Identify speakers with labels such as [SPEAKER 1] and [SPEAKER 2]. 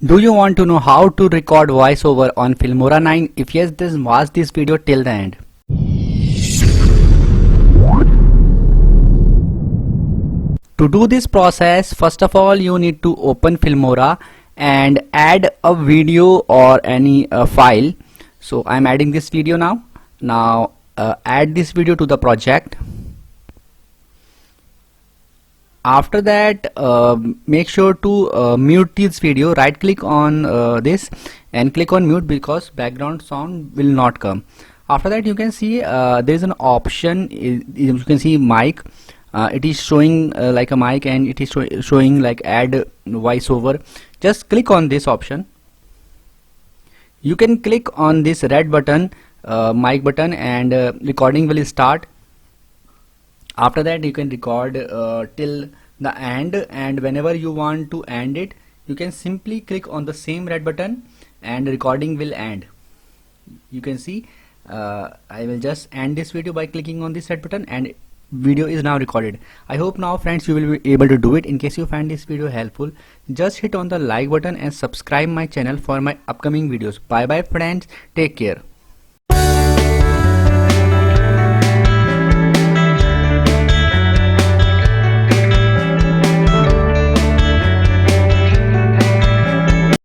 [SPEAKER 1] Do you want to know how to record voiceover on Filmora 9? If yes, then watch this video till the end. To do this process, first of all you need to open Filmora and add a video or any file. So I'm adding this video now. Add this video to the project. After that, make sure to mute this video. Right click on this and click on mute because background sound will not come. After that, you can see there is an option. You can see mic. It is showing like a mic, and it is showing like add voiceover. Just click on this option. You can click on this red button, mic button, and recording will start. After that, you can record till the end, and whenever you want to end it, you can simply click on the same red button and recording will end. You can see I will just end this video by clicking on this red button, and video is now recorded. I hope now friends you will be able to do it. In case you find this video helpful, just hit on the like button and subscribe my channel for my upcoming videos. Bye bye friends, take care.